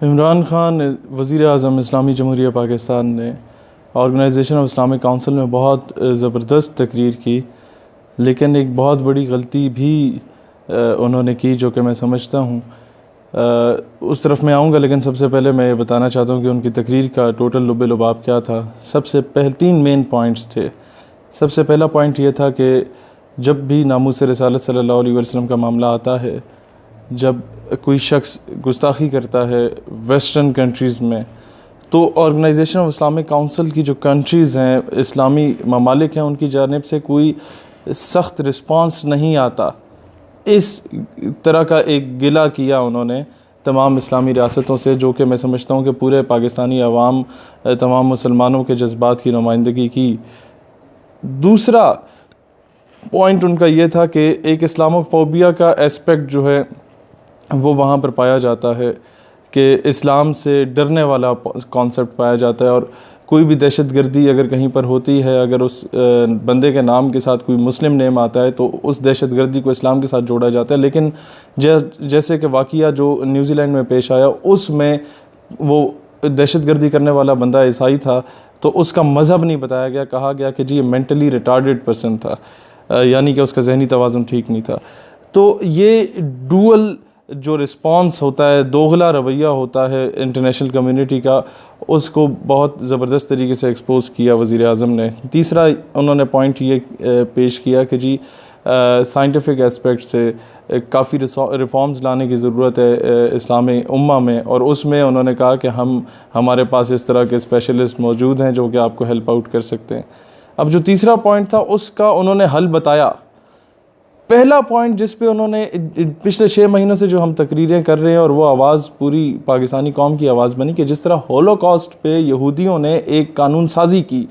इमरान खान वज़ीर आज़म इस्लामी जमहूरिया पाकिस्तान ने organisation of Islamic council में बहुत ज़बरदस्त तकरीर की, लेकिन एक बहुत बड़ी गलती भी उन्होंने की जो कि मैं समझता हूँ। उस तरफ मैं आऊँगा, लेकिन सबसे पहले मैं ये बताना चाहता हूँ कि उनकी तकरीर का टोटल लुब्बे लुबाब क्या था। सबसे पहले 3 मेन पॉइंट्स थे। सबसे पहला पॉइंट ये था कि जब भी नामूस रिसालत सल्लल्लाहु अलैहि वसल्लम का मामला आता है, जब कोई शख्स गुस्ताखी करता है वेस्टर्न कंट्रीज़ में, तो ऑर्गेनाइजेशन ऑफ इस्लामिक काउंसिल की जो कंट्रीज़ हैं, इस्लामी ममालिक हैं, उनकी जानिब से कोई सख्त रिस्पांस नहीं आता। इस तरह का एक गिला किया उन्होंने तमाम इस्लामी रियासतों से, जो कि मैं समझता हूँ कि पूरे पाकिस्तानी अवाम, तमाम मुसलमानों के जज्बात की नुमाइंदगी की। दूसरा पॉइंट उनका ये था कि एक इस्लामोफोबिया का एस्पेक्ट जो है वो वहाँ पर पाया जाता है कि इस्लाम से डरने वाला कॉन्सेप्ट पाया जाता है, और कोई भी दहशत गर्दी अगर कहीं पर होती है, अगर उस बंदे के नाम के साथ कोई मुस्लिम नेम आता है तो उस दहशत गर्दी को इस्लाम के साथ जोड़ा जाता है। लेकिन जैसे कि वाक़या जो न्यूजीलैंड में पेश आया, उसमें वो दहशत गर्दी करने वाला बंदा ईसाई था, तो उसका मज़हब नहीं बताया गया, कहा गया कि जी ये मेंटली रिटार्डेड पर्सन था, यानी कि उसका जहनी तवाज़ुन ठीक नहीं था। तो ये डुअल जो रिस्पांस होता है, दोगला रवैया होता है इंटरनेशनल कम्युनिटी का, उसको बहुत ज़बरदस्त तरीके से एक्सपोज़ किया वज़ीर आज़म ने। तीसरा उन्होंने पॉइंट ये पेश किया कि जी साइंटिफिक एस्पेक्ट से काफ़ी रिफॉर्म्स लाने की ज़रूरत है इस्लामी उम्मा में, और उसमें उन्होंने कहा कि हमारे पास इस तरह के स्पेशलिस्ट मौजूद हैं जो कि आपको हेल्प आउट कर सकते हैं। अब जो तीसरा पॉइंट था उसका उन्होंने हल बताया। पहला पॉइंट जिस पे उन्होंने पिछले 6 महीनों से जो हम तकरीरें कर रहे हैं, और वो आवाज़ पूरी पाकिस्तानी कौम की आवाज़ बनी कि जिस तरह होलोकॉस्ट पे यहूदियों ने एक कानून साजी की,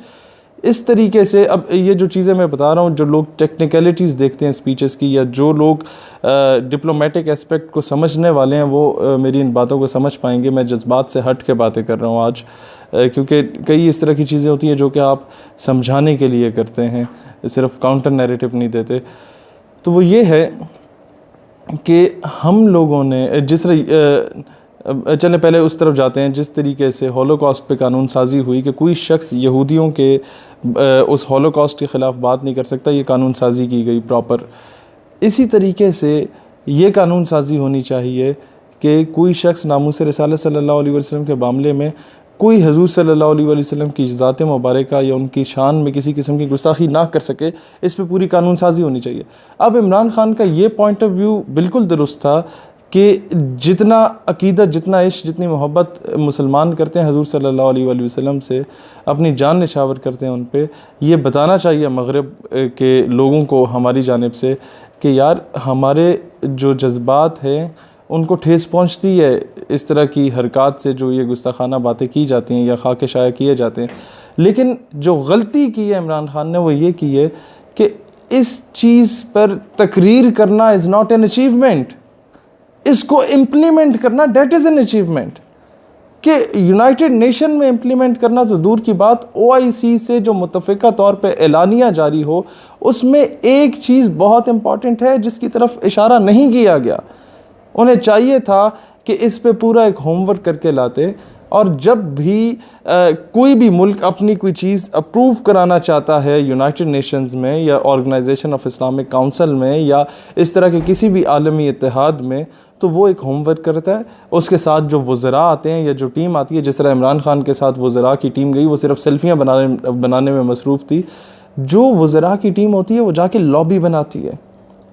इस तरीके से अब ये जो चीज़ें मैं बता रहा हूँ, जो लोग टेक्निकलिटीज़ देखते हैं स्पीचेस की, या जो लोग डिप्लोमेटिक एस्पेक्ट को समझने वाले हैं, वो मेरी इन बातों को समझ पाएंगे। मैं जज्बात से हट के बातें कर रहा हूँ आज, क्योंकि कई इस तरह की चीज़ें होती हैं जो कि आप समझाने के लिए करते हैं, सिर्फ काउंटर नैरेटिव नहीं देते। तो वो ये है कि हम लोगों ने चलें पहले उस तरफ जाते हैं, जिस तरीके से होलोकॉस्ट पे कानून साजी हुई कि कोई शख्स यहूदियों के उस होलोकॉस्ट के ख़िलाफ़ बात नहीं कर सकता, ये कानून साजी की गई प्रॉपर। इसी तरीके से ये कानून साजी होनी चाहिए कि कोई शख्स नामूस रिसालत सल्लल्लाहु अलैहि वसल्लम के मामले में कोई हजूर सल्लल्लाहु अलैहि वसल्लम की ज़ात मुबारका या उनकी शान में किसी किस्म की गुस्ताखी ना कर सके, इस पे पूरी कानून साजी होनी चाहिए। अब इमरान खान का ये पॉइंट ऑफ व्यू बिल्कुल दुरुस्त था कि जितना अकीदत, जितना इश्क, जितनी मोहब्बत मुसलमान करते हैं हजूर सल्लल्लाहु अलैहि वसल्लम से, अपनी जान निछावर करते हैं उन पे, ये बताना चाहिए मगरिब के लोगों को हमारी जानिब से कि यार हमारे जो जज्बात हैं उनको ठेस पहुंचती है इस तरह की हरकत से, जो ये गुस्ताखाना बातें की जाती हैं या खाके शाया किए जाते हैं। लेकिन जो गलती की है इमरान खान ने वो ये की है कि इस चीज़ पर तकरीर करना इज़ नॉट एन अचीवमेंट, इसको इम्प्लीमेंट करना डेट इज़ एन अचीवमेंट। कि यूनाइटेड नेशन में इम्प्लीमेंट करना तो दूर की बात, OIC से जो मुतफ़िका तौर पे एलानिया जारी हो, उसमें एक चीज़ बहुत इम्पॉर्टेंट है जिसकी तरफ इशारा नहीं किया गया। उन्हें चाहिए था कि इस पे पूरा एक होमवर्क करके लाते, और जब भी कोई भी मुल्क अपनी कोई चीज़ अप्रूव कराना चाहता है यूनाइटेड नेशंस में या ऑर्गेनाइजेशन ऑफ इस्लामिक काउंसिल में या इस तरह के किसी भी आलमी इत्तेहाद में, तो वो एक होमवर्क करता है। उसके साथ जो वज़रा आते हैं या जो टीम आती है, जिस तरह इमरान खान के साथ वज़रा की टीम गई, वो सिर्फ सेल्फियाँ बनाने में मसरूफ़ थी। जो वज़रा की टीम होती है वो जाके लॉबी बनाती है,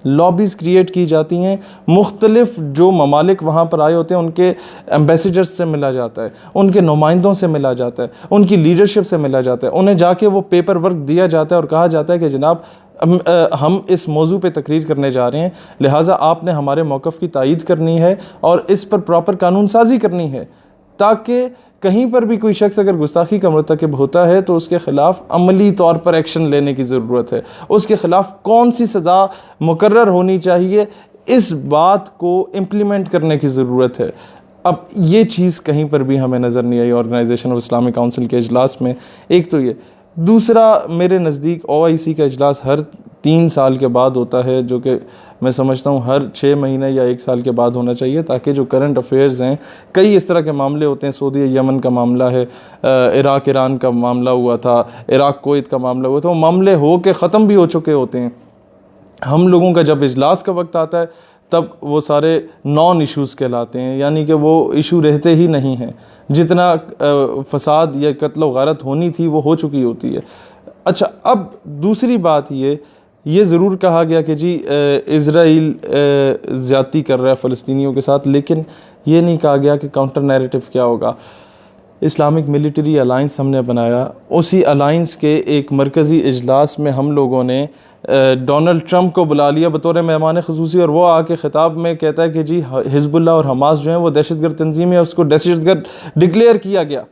लॉबीज़ क्रिएट की जाती हैं, मुख्तलिफ जो ममालिक वहाँ पर आए होते हैं उनके एम्बेसडर्स से मिला जाता है, उनके नुमाइंदों से मिला जाता है, उनकी लीडरशिप से मिला जाता है, उन्हें जाके वो पेपर वर्क दिया जाता है और कहा जाता है कि जनाब हम इस मौजू पे तकरीर करने जा रहे हैं, लिहाजा आपने हमारे मौक़िफ़ की तायीद करनी है और इस पर प्रॉपर कानून साजी करनी है, ताकि कहीं पर भी कोई शख्स अगर गुस्ताखी का मर्तकब होता है तो उसके ख़िलाफ़ अमली तौर पर एक्शन लेने की ज़रूरत है, उसके ख़िलाफ़ कौन सी सज़ा मुकर्रर होनी चाहिए, इस बात को इम्प्लीमेंट करने की ज़रूरत है। अब ये चीज़ कहीं पर भी हमें नज़र नहीं आई ऑर्गेनाइजेशन ऑफ इस्लामिक काउंसिल के इजलास में। एक तो ये, दूसरा, मेरे नज़दीक OIC का इजलास हर 3 साल के बाद होता है, जो कि मैं समझता हूँ हर 6 महीने या 1 साल के बाद होना चाहिए, ताकि जो करंट अफेयर्स हैं, कई इस तरह के मामले होते हैं, सऊदी यमन का मामला है, इराक ईरान का मामला हुआ था, इराक कुवैत का मामला हुआ था, वो मामले हो के ख़त्म भी हो चुके होते हैं। हम लोगों का जब इजलास का वक्त आता है तब वो सारे नॉन इश्यूज़ कहलाते हैं, यानी कि वो इशू रहते ही नहीं हैं, जितना फसाद या कत्ल व गारत होनी थी वो हो चुकी होती है। अच्छा, अब दूसरी बात ये ज़रूर कहा गया कि जी इज़राइल ज़्यादती कर रहा है फ़लस्तीनियों के साथ, लेकिन ये नहीं कहा गया कि काउंटर नैरेटिव क्या होगा। इस्लामिक मिलिट्री अलाइंस हमने बनाया, उसी अलाइंस के एक मरकज़ी इजलास में हम लोगों ने डोनाल्ड ट्रंप को बुला लिया बतौर मेहमान ख़ुसूसी, और वो आके ख़िताब में कहता है कि जी हिज़्बुल्लाह और हमास जो हैं वो दहशतगर्द तंजीम है, उसको दहशतगर्द डिक्लेयर किया गया।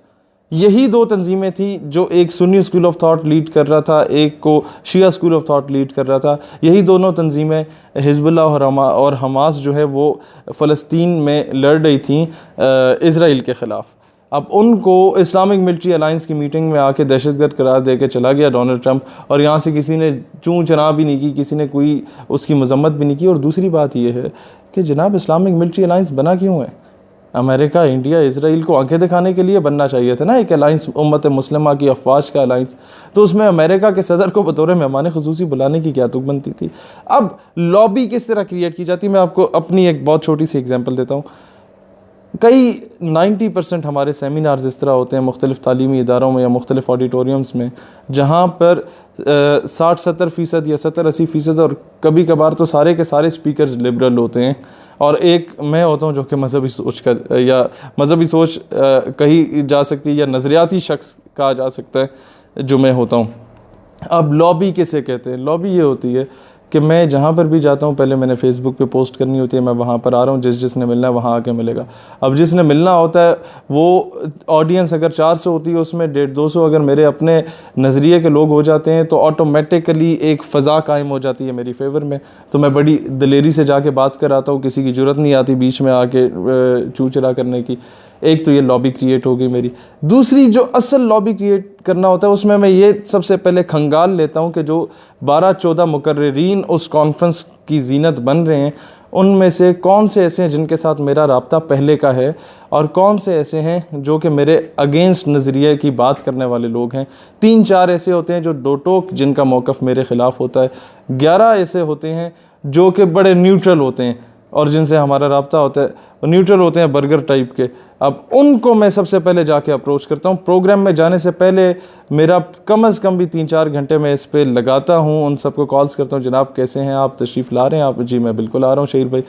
यही 2 तंजीमें थी, जो एक Sunni school of thought lead कर रहा था, एक को शिया स्कूल ऑफ थॉट लीड कर रहा था। यही दोनों तंजीमें हिज़्बुल्लाह और हमास जो है वो फ़लस्तीन में लड़ रही थी इज़राइल के ख़िलाफ़। अब उनको इस्लामिक मिलिट्री अलाइंस की मीटिंग में आके दहशतगर्द करार दे के चला गया डोनाल्ड ट्रंप, और यहाँ से किसी ने चूँ चना भी नहीं की, किसी ने कोई उसकी मजम्मत भी नहीं की। और दूसरी बात यह है कि जनाब इस्लामिक मिलिट्री अलाइंस बना क्यों है? अमेरिका, इंडिया, इजराइल को आंखें दिखाने के लिए बनना चाहिए था ना एक अलाइंस, उम्मत मुस्लिमा की अफवाज का अलाइंस। तो उसमें अमेरिका के सदर को बतौर मेहमान ख़ुसूसी बुलाने की क्या तुक बनती थी? अब लॉबी किस तरह क्रिएट की जाती है, मैं आपको अपनी एक बहुत छोटी सी एग्जांपल देता हूँ। कई 90% हमारे सेमिनार्स इस तरह होते हैं मुख्तलिफ़ तालीमी इदारों में या मुख्तलिफ़ ऑडिटोरियम्स में, जहाँ पर 60-70% या 70-80%, और कभी कभार तो सारे के सारे स्पीकर्स लिबरल होते हैं, और एक मैं होता हूँ जो कि मजहबी सोच का या मजहबी सोच कही जा सकती है या नज़रियाती शख्स कहा जा सकता है, जो मैं होता हूँ। अब लॉबी किसे कहते हैं? लॉबी ये होती है कि मैं जहाँ पर भी जाता हूँ पहले मैंने फ़ेसबुक पे पोस्ट करनी होती है, मैं वहाँ पर आ रहा हूँ, जिसने मिलना है वहाँ आके मिलेगा। अब जिसने मिलना होता है वो ऑडियंस अगर 400 होती है, उसमें 150-200 अगर मेरे अपने नज़रिए के लोग हो जाते हैं, तो ऑटोमेटिकली एक फ़ज़ा कायम हो जाती है मेरी फेवर में। तो मैं बड़ी दलेरी से जाके बात कर आता हूँ, किसी की ज़रूरत नहीं आती बीच में आके चूचरा करने की। एक तो ये लॉबी क्रिएट हो गई मेरी। दूसरी, जो असल लॉबी क्रिएट करना होता है, उसमें मैं ये सबसे पहले खंगाल लेता हूँ कि जो 12-14 मुकर्रिरीन उस कॉन्फ्रेंस की जीनत बन रहे हैं, उनमें से कौन से ऐसे हैं जिनके साथ मेरा राब्ता पहले का है, और कौन से ऐसे हैं जो कि मेरे अगेंस्ट नज़रिए की बात करने वाले लोग हैं। 3-4 ऐसे होते हैं जो दो टोक जिनका मौक़िफ़ मेरे ख़िलाफ़ होता है। 11 ऐसे होते हैं जो कि बड़े न्यूट्रल होते हैं और जिनसे हमारा राब्ता होता है, न्यूट्रल होते हैं, बर्गर टाइप के। अब उनको मैं सबसे पहले जाके अप्रोच करता हूँ। प्रोग्राम में जाने से पहले मेरा कम अज़ कम भी 3-4 घंटे में इस पर लगाता हूँ, उन सबको कॉल्स करता हूँ, जनाब कैसे हैं आप, तशरीफ़ ला रहे हैं आप? जी मैं बिल्कुल आ रहा हूँ शहीर भाई।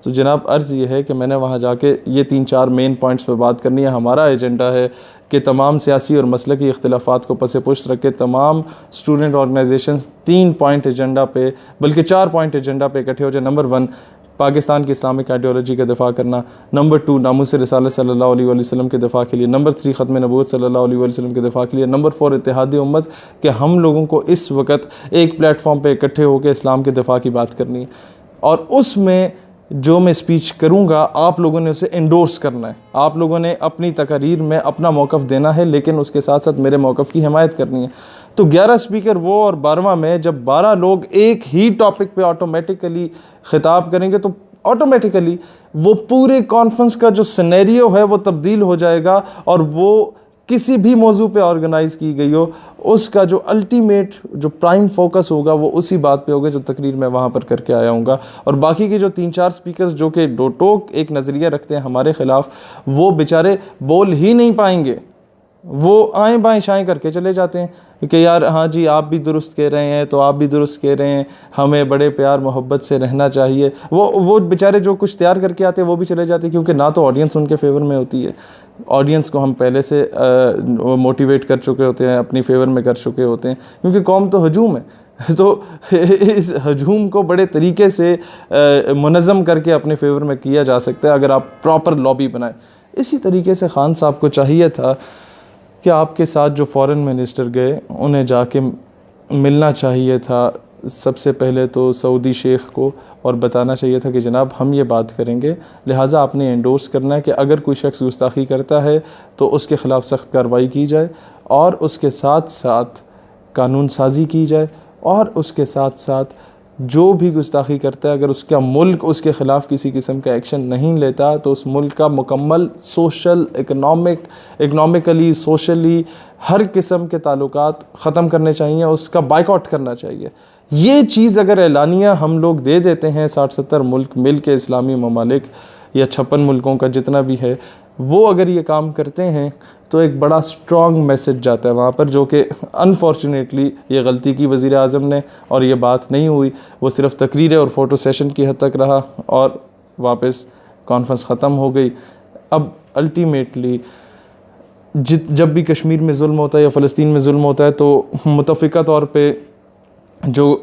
तो जनाब अर्ज़ ये है कि मैंने वहाँ जाके ये 3-4 मेन पॉइंट्स पे बात करनी है। हमारा एजेंडा है कि तमाम सियासी और मसलकी इख्तिलाफ़ात को पसे पुष्ट रख के तमाम स्टूडेंट ऑर्गेनाइजेशंस 3 पॉइंट एजेंडा पे, बल्कि 4 पॉइंट एजेंडा पे इकट्ठे हो जाए। नंबर 1, पाकिस्तान की इस्लामिक आइडियोलॉजी का दिफ़ा करना। नंबर 2, नामूस रिसालत सल्लल्लाहु अलैहि वसल्लम के दिफ़ा के लिए। नंबर 3, ख़त्म नबूवत सल्लल्लाहु अलैहि वसल्लम के दिफ़ा के लिए। नंबर 4, इत्तेहाद उम्मत, कि हम लोगों को इस वक्त एक प्लेटफॉर्म पे इकट्ठे होकर इस्लाम के दिफ़ा की बात करनी है, और उसमें जो मैं स्पीच करूँगा आप लोगों ने उसे इंडोर्स करना है। आप लोगों ने अपनी तकरीर में अपना मौक़िफ़ देना है, लेकिन उसके साथ साथ मेरे मौक़िफ़ की हिमायत करनी है। तो 11 स्पीकर वो, और 12वां में जब 12 लोग एक ही टॉपिक पे ऑटोमेटिकली ख़िताब करेंगे, तो ऑटोमेटिकली वो पूरे कॉन्फ्रेंस का जो सिनेरियो है वो तब्दील हो जाएगा, और वो किसी भी मौजू पे ऑर्गेनाइज़ की गई हो, उसका जो अल्टीमेट जो प्राइम फोकस होगा वो उसी बात पे होगा जो तकरीर में वहाँ पर करके आया हूँगा। और बाकी के जो 3-4 स्पीकर्स जो कि दो टोक एक नज़रिया रखते हैं हमारे ख़िलाफ़, वो बेचारे बोल ही नहीं पाएंगे। वो आएँ बाएँ शाएँ करके चले जाते हैं कि यार हाँ जी आप भी दुरुस्त कह रहे हैं, तो आप भी दुरुस्त कह रहे हैं, हमें बड़े प्यार मोहब्बत से रहना चाहिए। वो बेचारे जो कुछ तैयार करके आते हैं वो भी चले जाते हैं, क्योंकि ना तो ऑडियंस उनके फेवर में होती है। ऑडियंस को हम पहले से मोटिवेट कर चुके होते हैं, अपनी फेवर में कर चुके होते हैं, क्योंकि कौम तो हजूम है। तो इस हजूम को बड़े तरीके से मुनज़्ज़म करके अपने फेवर में किया जा सकता है अगर आप प्रॉपर लॉबी बनाएं। इसी तरीके से खान साहब को चाहिए था कि आपके साथ जो फॉरेन मिनिस्टर गए उन्हें जाके मिलना चाहिए था, सबसे पहले तो सऊदी शेख को, और बताना चाहिए था कि जनाब हम ये बात करेंगे, लिहाजा आपने एंडोर्स करना है कि अगर कोई शख्स गुस्ताखी करता है तो उसके ख़िलाफ़ सख्त कार्रवाई की जाए, और उसके साथ साथ कानून साजी की जाए, और उसके साथ साथ जो भी गुस्ताखी करता है, अगर उसका मुल्क उसके ख़िलाफ़ किसी किस्म का एक्शन नहीं लेता तो उस मुल्क का मुकम्मल सोशल, इकनॉमिकली, सोशली हर किस्म के ताल्लुकात ख़त्म करने चाहिए, उसका बाइकआउट करना चाहिए। ये चीज़ अगर एलानिया हम लोग दे देते हैं, 60-70 मुल्क मिल के, इस्लामी ममालिक या 56 मुल्कों का जितना भी है, वो अगर ये काम करते हैं तो एक बड़ा स्ट्रॉन्ग मैसेज जाता है वहाँ पर, जो कि अनफॉर्चुनेटली ये गलती की वज़ीर आज़म ने, और ये बात नहीं हुई, वो सिर्फ़ तकरीरें और फ़ोटो सेशन की हद तक रहा और वापस कॉन्फ्रेंस ख़त्म हो गई। अब अल्टीमेटली जब भी कश्मीर में जुल्म होता है या फ़लस्तीन में जुल्म होता है तो मुतफ़िका तौर पे जो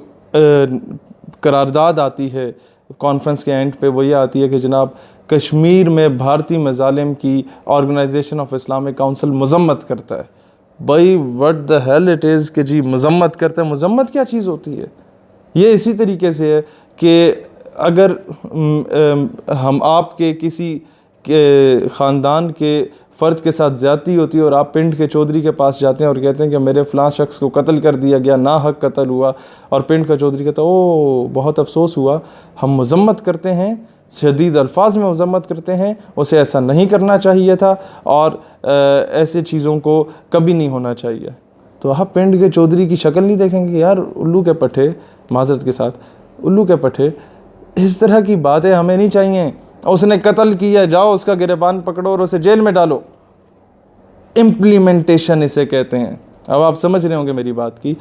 करारदाद आती है कॉन्फ्रेंस के एंड पे, वो ये आती है कि जनाब कश्मीर में भारतीय मज़ालिम की ऑर्गेनाइजेशन ऑफ इस्लामिक काउंसिल मज़म्मत करता है। भाई what the hell it is कि जी मज़म्मत करता है। मज़म्मत क्या चीज़ होती है? ये इसी तरीके से है कि अगर हम आपके किसी के ख़ानदान के फ़र्द के साथ ज़्यादती होती है और आप पिंड के चौधरी के पास जाते हैं और कहते हैं कि मेरे फ़लाँ शख्स को कत्ल कर दिया गया, ना हक कत्ल हुआ, और पिंड का चौधरी कहता है ओ बहुत अफसोस हुआ, हम मज़म्मत करते हैं, शदीद अल्फाज में मज़म्मत करते हैं, उसे ऐसा नहीं करना चाहिए था और ऐसे चीज़ों को कभी नहीं होना चाहिए। तो आप पिंड के चौधरी की शक्ल नहीं देखेंगे, यार उल्लू के पट्टे, माज़रत के साथ उल्लू के पट्टे, इस तरह की बातें हमें नहीं चाहिए। उसने कत्ल किया, जाओ उसका गिरबान पकड़ो और उसे जेल में डालो। इम्प्लीमेंटेशन इसे कहते हैं। अब आप समझ रहे होंगे मेरी बात की,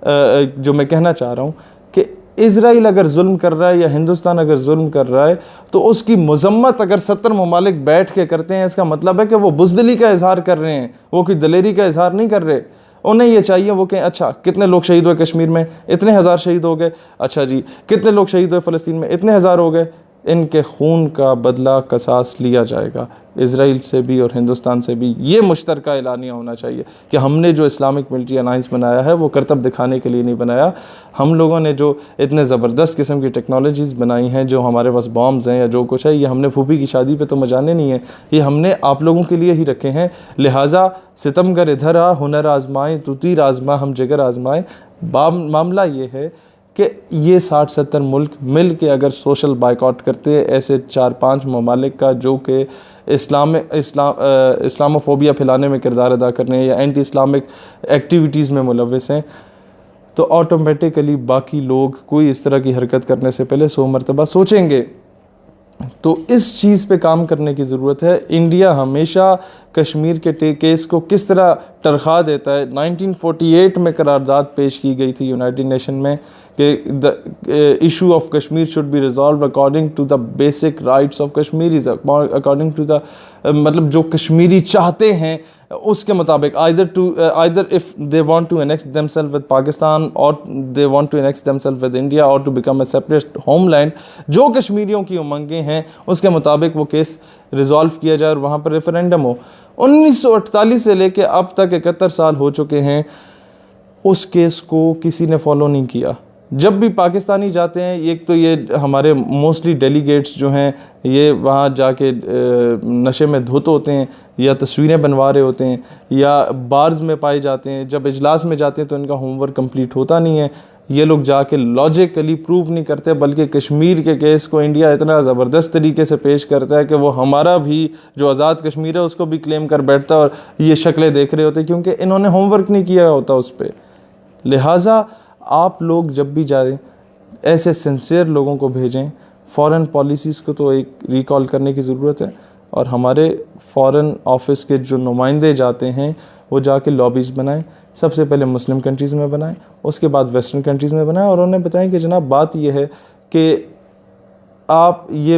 जो मैं कहना चाह रहा हूँ कि इज़राइल अगर जुल्म कर रहा है या हिंदुस्तान अगर जुल्म कर रहा है तो उसकी मज़म्मत अगर 70 ममालिक बैठ के करते हैं, इसका मतलब है कि वो बुज़दिली का इजहार कर रहे हैं, वो कोई दलेरी का इजहार नहीं कर रहे। उन्हें ये चाहिए वो कहें अच्छा कितने लोग शहीद हुए कश्मीर में, इतने हज़ार शहीद हो गए, अच्छा जी कितने लोग शहीद हुए फ़लस्तीन में, इतने हज़ार हो गए, इनके खून का बदला कसास लिया जाएगा। इज़राइल से भी और हिंदुस्तान से भी ये मुश्तरका एलानिया होना चाहिए कि हमने जो इस्लामिक मिलिट्री अलाइंस बनाया है वो करतब दिखाने के लिए नहीं बनाया। हम लोगों ने जो इतने ज़बरदस्त किस्म की टेक्नोलॉजीज़ बनाई हैं, जो हमारे पास बॉम्ब्स हैं या जो कुछ है, ये हमने फूफी की शादी पे तो मजाने नहीं है, ये हमने आप लोगों के लिए ही रखे हैं। लिहाजा सितमगर इधर आ, हुनर आजमाएँ तू तीर आजमा, हम जिगर आजमाएँ। मामला ये है कि ये 60-70 मुल्क मिल के अगर सोशल बाइकआउट करते हैं ऐसे 4-5 ममालिक का जो कि इस्लामोफोबिया फैलाने में किरदार अदा कर रहे हैं या एंटी इस्लामिक एक्टिविटीज़ में मुलव्वस हैं, तो ऑटोमेटिकली बाकी लोग कोई इस तरह की हरकत करने से पहले 100 मरतबा सोचेंगे। तो इस चीज़ पे काम करने की ज़रूरत है। इंडिया हमेशा कश्मीर के केस को किस तरह टरखा देता है। 1948 में करारदाद पेश की गई थी यूनाइटेड नेशन में कि the issue of Kashmir should be resolved according to the basic rights of Kashmiris, according to the मतलब जो कश्मीरी चाहते हैं उसके मुताबिक, either if they want to annex themselves with Pakistan और they want to annex themselves with India और to become a separate homeland, जो कश्मीरियों की उमंगें हैं उसके मुताबिक वो केस रिजॉल्व किया जाए और वहाँ पर रेफरेंडम हो। 1948 से लेके अब तक 71 साल हो चुके हैं, उस केस को किसी ने फॉलो नहीं किया। जब भी पाकिस्तानी जाते हैं, एक तो ये हमारे मोस्टली डेलीगेट्स जो हैं ये वहाँ जाके नशे में धुत होते हैं या तस्वीरें बनवा रहे होते हैं या बार्स में पाए जाते हैं। जब इजलास में जाते हैं तो इनका होमवर्क कंप्लीट होता नहीं है। ये लोग जाके लॉजिकली प्रूव नहीं करते, बल्कि कश्मीर के केस को इंडिया इतना ज़बरदस्त तरीके से पेश करता है कि वो हमारा भी जो आज़ाद कश्मीर है उसको भी क्लेम कर बैठता है और ये शक्लें देख रहे होते क्योंकि इन्होंने होमवर्क नहीं किया होता उस पर। लिहाजा आप लोग जब भी जाएं ऐसे सिंसियर लोगों को भेजें। फ़ॉरेन पॉलिसीज़ को तो एक रिकॉल करने की ज़रूरत है और हमारे फ़ॉरेन ऑफिस के जो नुमाइंदे जाते हैं वो जाके लॉबीज़ बनाएं। सबसे पहले मुस्लिम कंट्रीज़ में बनाएं, उसके बाद वेस्टर्न कंट्रीज़ में बनाएं और उन्हें बताएं कि जनाब बात यह है कि आप ये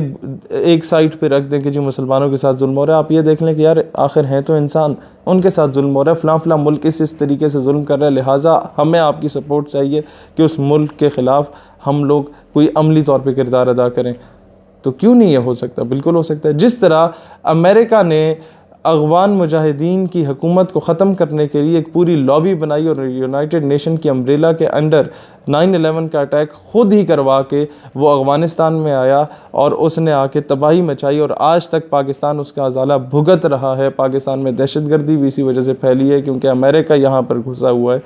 एक साइड पे रख दें कि जो मुसलमानों के साथ जुल्म हो रहा है, आप ये देख लें कि यार आखिर हैं तो इंसान, उनके साथ जुल्म हो रहा है, फ़लाँ मुल्क इस तरीके से जुल्म कर रहा है, लिहाजा हमें आपकी सपोर्ट चाहिए कि उस मुल्क के ख़िलाफ़ हम लोग कोई अमली तौर पे किरदार अदा करें। तो क्यों नहीं ये हो सकता? बिल्कुल हो सकता है। जिस तरह अमेरिका ने अफ़गान मुजाहिदीन की हुकूमत को ख़त्म करने के लिए एक पूरी लॉबी बनाई और यूनाइटेड नेशन की अम्ब्रेला के अंडर 9/11 का अटैक ख़ुद ही करवा के वो अफ़गानिस्तान में आया और उसने आके तबाही मचाई और आज तक पाकिस्तान उसका अज़ाला भुगत रहा है। पाकिस्तान में दहशतगर्दी भी इसी वजह से फैली है क्योंकि अमेरिका यहाँ पर घुसा हुआ है।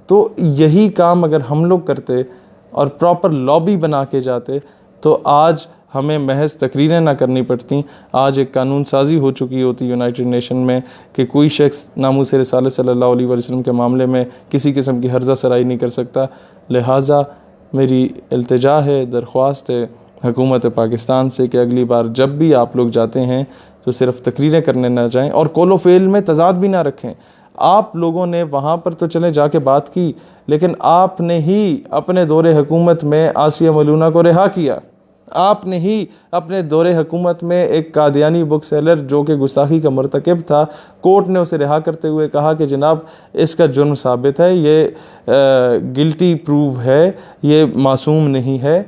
तो यही काम अगर हम लोग करते और प्रॉपर लॉबी बना के जाते तो आज हमें महज तकरीरें ना करनी पड़ती, आज एक कानून साजी हो चुकी होती यूनाइटेड नेशन में कि कोई शख्स नामूस रिसालत सल्लल्लाहु अलैहि वसल्लम के मामले में किसी किस्म की हर्जा सराई नहीं कर सकता। लिहाजा मेरी इल्तिजा है, दरख्वास्त है हुकूमत पाकिस्तान से कि अगली बार जब भी आप लोग जाते हैं तो सिर्फ तकरीरें करने ना जाएं और कौल व फ़ेल में तज़ाद भी ना रखें। आप लोगों ने वहाँ पर तो चले जाके बात की, लेकिन आपने ही अपने दौरे हुकूमत में आसिया मलूना को रिहा किया। आपने ही अपने दौरे हुकूमत में एक कादियानी बुक सेलर जो कि गुस्ताखी का मरतकब था, कोर्ट ने उसे रिहा करते हुए कहा कि जनाब इसका जुर्म साबित है, ये गिल्टी प्रूव है, ये मासूम नहीं है,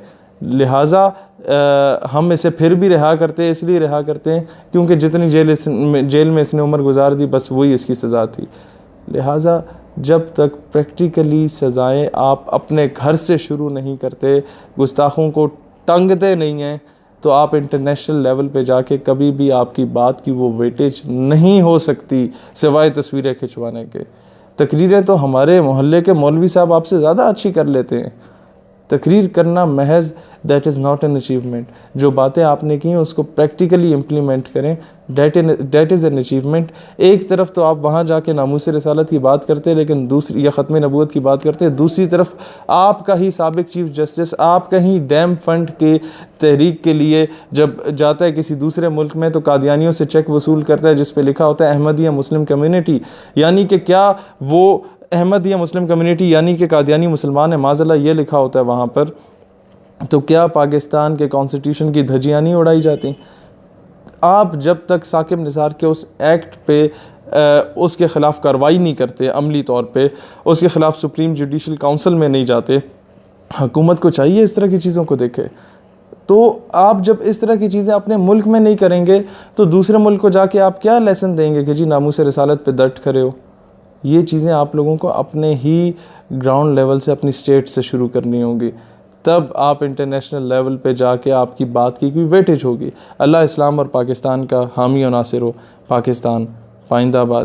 लिहाजा हम इसे फिर भी रिहा करते हैं। इसलिए रिहा करते हैं क्योंकि जितनी जेल में इसने उम्र गुजार दी बस वही इसकी सज़ा थी। लिहाजा जब तक प्रैक्टिकली सज़ाएँ आप अपने घर से शुरू नहीं करते, गुस्ताखों को टंगते नहीं हैं, तो आप इंटरनेशनल लेवल पे जाके कभी भी आपकी बात की वो वेटेज नहीं हो सकती सिवाय तस्वीरें खिंचवाने के। तकरीरें तो हमारे मोहल्ले के मौलवी साहब आपसे ज़्यादा अच्छी कर लेते हैं। तकरीर करना महज that is not an achievement. जो बातें आपने की हैं उसको प्रैक्टिकली इम्प्लीमेंट करें, दैट इज़ एन अचीवमेंट। एक तरफ तो आप वहाँ जाके नामूस रिसालत की बात करते हैं, लेकिन दूसरी या ख़त्म नबूवत की बात करते हैं, दूसरी तरफ आपका ही साबिक चीफ जस्टिस आपका ही डैम फंड के तहरीक के लिए जब जाता है किसी दूसरे मुल्क में तो कादियानियों से चेक वसूल करता है जिस पर लिखा होता है अहमदिया मुस्लिम कम्युनिटी। यानी कि क्या वो अहमदिया मुस्लिम कम्युनिटी यानी कि कादियानी मुसलमान है, माज़अल्लाह ये लिखा होता है वहाँ पर, तो क्या पाकिस्तान के कॉन्स्टिट्यूशन की धज्जियाँ नहीं उड़ाई जाती? आप जब तक साकिब निसार के उस एक्ट पे उसके ख़िलाफ़ कार्रवाई नहीं करते, अमली तौर पे उसके ख़िलाफ़ सुप्रीम जुडिशल काउंसिल में नहीं जाते, हुकूमत को चाहिए इस तरह की चीज़ों को देखे। तो आप जब इस तरह की चीज़ें अपने मुल्क में नहीं करेंगे तो दूसरे मुल्क को जाके आप क्या लेसन देंगे कि जी नामूस रिसालत पे डट खड़े हो? ये चीज़ें आप लोगों को अपने ही ग्राउंड लेवल से अपनी स्टेट से शुरू करनी होंगी, तब आप इंटरनेशनल लेवल पे जाके आपकी बात की कोई वेटेज होगी। अल्लाह इस्लाम और पाकिस्तान का हामी और नासिर हो। पाकिस्तान पाइंदाबाद।